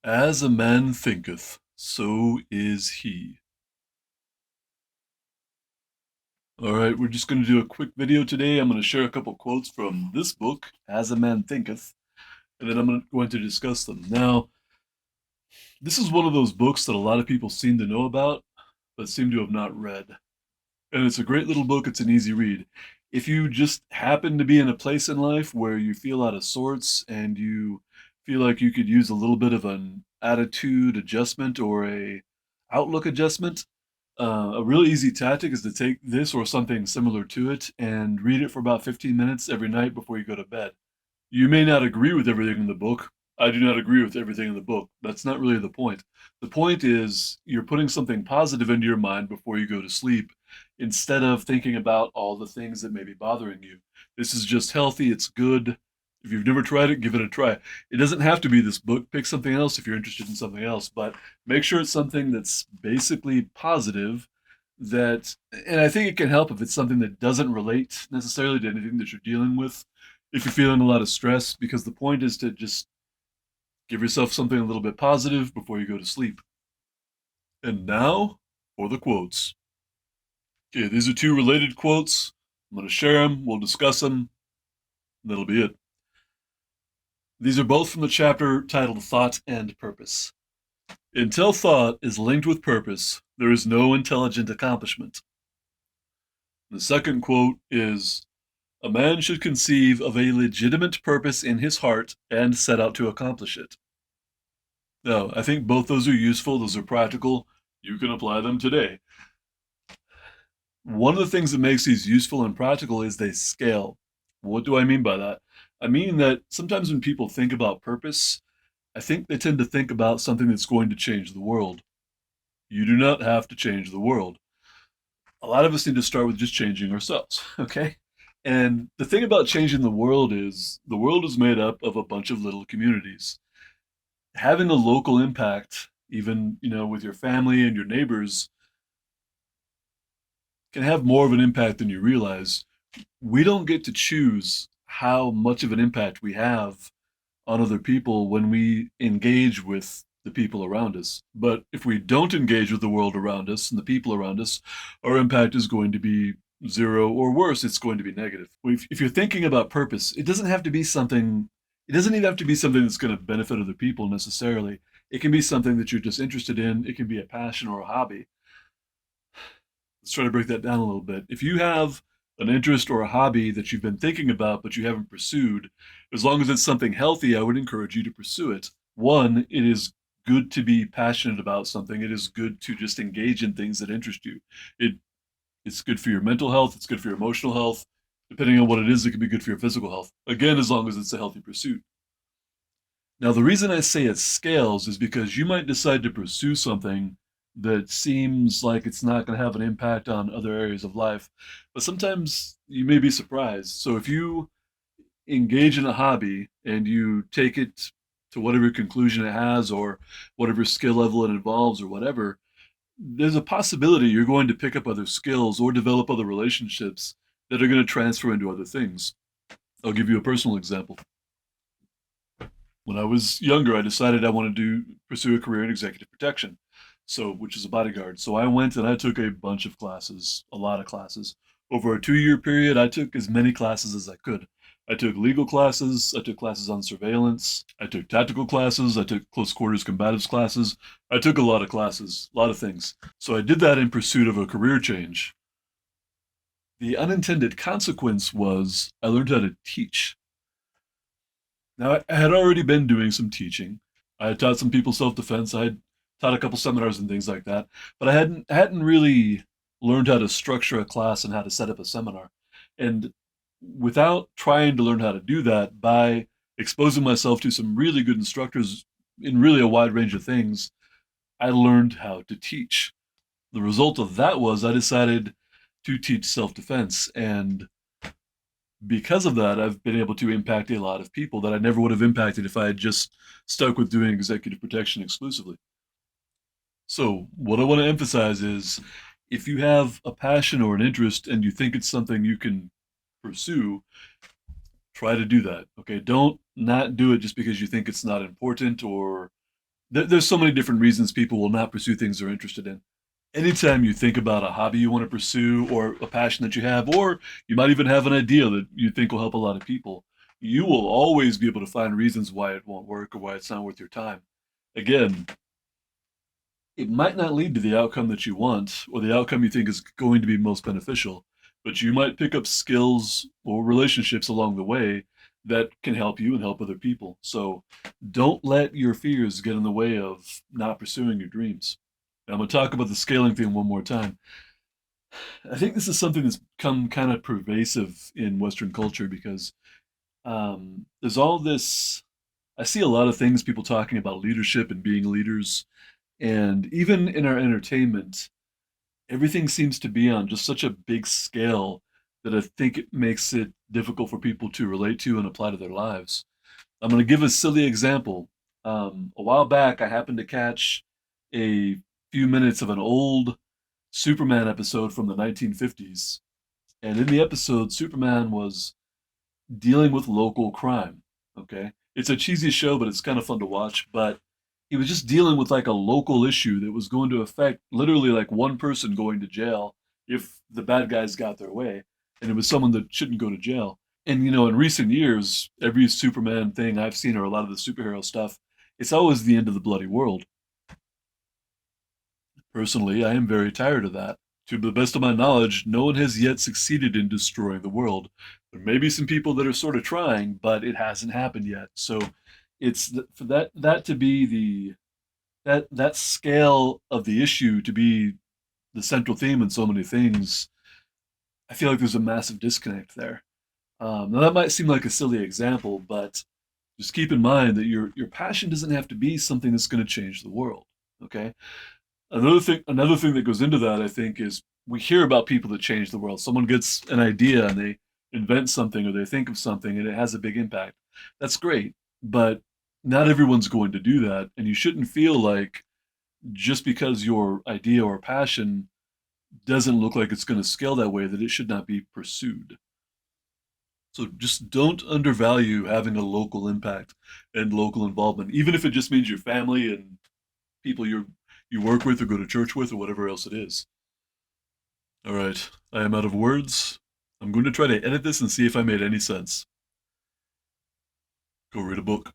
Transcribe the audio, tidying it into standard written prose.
As a man thinketh, so is he. All right, we're just going to do a quick video today. I'm going to share a couple quotes from this book, As a Man Thinketh, and then going to discuss them. Now, this is one of those books that a lot of people seem to know about, but seem to have not read. And it's a great little book, it's an easy read. If you just happen to be in a place in life where you feel out of sorts and you feel like you could use a little bit of an attitude adjustment or a outlook adjustment, a really easy tactic is to take this or something similar to it and read it for about 15 minutes every night before you go to bed. You may not agree with everything in the book. I do not agree with everything in the book. That's not really the point. The point is you're putting something positive into your mind before you go to sleep instead of thinking about all the things that may be bothering you. This is just healthy, it's good. If you've never tried it, give it a try. It doesn't have to be this book. Pick something else if you're interested in something else, but make sure it's something that's basically positive that and I think it can help if it's something that doesn't relate necessarily to anything that you're dealing with if you're feeling a lot of stress, because the point is to just give yourself something a little bit positive before you go to sleep. And now for the quotes. Okay, these are two related quotes. I'm going to share them, we'll discuss them, and that'll be it. These are both from the chapter titled Thought and Purpose. Until thought is linked with purpose, there is no intelligent accomplishment. The second quote is a man should conceive of a legitimate purpose in his heart and set out to accomplish it. No, I think both those are useful. Those are practical. You can apply them today. One of the things that makes these useful and practical is they scale. What do I mean by that? I mean that sometimes when people think about purpose, I think they tend to think about something that's going to change the world. You do not have to change the world. A lot of us need to start with just changing ourselves, okay? And the thing about changing the world is made up of a bunch of little communities. Having a local impact, even with your family and your neighbors, can have more of an impact than you realize. We don't get to choose how much of an impact we have on other people when we engage with the people around us. But if we don't engage with the world around us and the people around us, our impact is going to be zero, or worse, it's going to be negative. If you're thinking about purpose, it doesn't even have to be something that's going to benefit other people necessarily. It can be something that you're just interested in. It can be a passion or a hobby. Let's try to break that down a little bit. If you have an interest or a hobby that you've been thinking about but you haven't pursued, as long as it's something healthy, I would encourage you to pursue it. One, it is good to be passionate about something. It is good to just engage in things that interest you. It it's good for your mental health, it's good for your emotional health. Depending on what it is, it can be good for your physical health. Again, as long as it's a healthy pursuit. Now, the reason I say it scales is because you might decide to pursue something that seems like it's not going to have an impact on other areas of life, but sometimes you may be surprised. So, if you engage in a hobby and you take it to whatever conclusion it has or whatever skill level it involves or whatever, there's a possibility you're going to pick up other skills or develop other relationships that are going to transfer into other things. I'll give you a personal example. When I was younger, I decided I wanted to pursue a career in executive protection, so which is a bodyguard. So I went and I took a bunch of classes, a lot of classes. Over a 2 year period, I took as many classes as I could. I took legal classes, I took classes on surveillance, I took tactical classes, I took close quarters combatives classes. I took a lot of classes, a lot of things. So I did that in pursuit of a career change. The unintended consequence was I learned how to teach. Now, I had already been doing some teaching. I had taught some people self-defense. I had taught a couple seminars and things like that, but I hadn't really learned how to structure a class and how to set up a seminar. And without trying to learn how to do that, by exposing myself to some really good instructors in really a wide range of things, I learned how to teach. The result of that was I decided to teach self-defense, and because of that, I've been able to impact a lot of people that I never would have impacted if I had just stuck with doing executive protection exclusively. So, what I want to emphasize is if you have a passion or an interest and you think it's something you can pursue, try to do that. Okay, don't not do it just because you think it's not important or There's so many different reasons people will not pursue things they're interested in. Anytime you think about a hobby you want to pursue or a passion that you have, or you might even have an idea that you think will help a lot of people, you will always be able to find reasons why it won't work or why it's not worth your time. Again, it might not lead to the outcome that you want or the outcome you think is going to be most beneficial, but you might pick up skills or relationships along the way that can help you and help other people. So don't let your fears get in the way of not pursuing your dreams. And I'm going to talk about the scaling thing one more time. I think this is something that's become kind of pervasive in Western culture because there's all this. I see a lot of things people talking about leadership and being leaders, and even in our entertainment, everything seems to be on just such a big scale that I think it makes it difficult for people to relate to and apply to their lives. I'm going to give a silly example. A while back, I happened to catch a few minutes of an old Superman episode from the 1950s. And in the episode, Superman was dealing with local crime. Okay. It's a cheesy show, but it's kind of fun to watch. But he was just dealing with like a local issue that was going to affect literally like one person going to jail if the bad guys got their way. And it was someone that shouldn't go to jail. And, in recent years, every Superman thing I've seen or a lot of the superhero stuff, it's always the end of the bloody world. Personally, I am very tired of that. To the best of my knowledge, no one has yet succeeded in destroying the world. There may be some people that are sort of trying, but it hasn't happened yet. So for that to be that scale of the issue to be the central theme in so many things. I feel like there's a massive disconnect there. Now that might seem like a silly example, but just keep in mind that your passion doesn't have to be something that's going to change the world. Okay. Another thing that goes into that, I think, is we hear about people that change the world. Someone gets an idea and they invent something or they think of something and it has a big impact. That's great, but not everyone's going to do that, and you shouldn't feel like just because your idea or passion doesn't look like it's going to scale that way that it should not be pursued. So just don't undervalue having a local impact and local involvement, even if it just means your family and people you work with or go to church with or whatever else it is. All right, I am out of words. I'm going to try to edit this and see if I made any sense. Go read a book.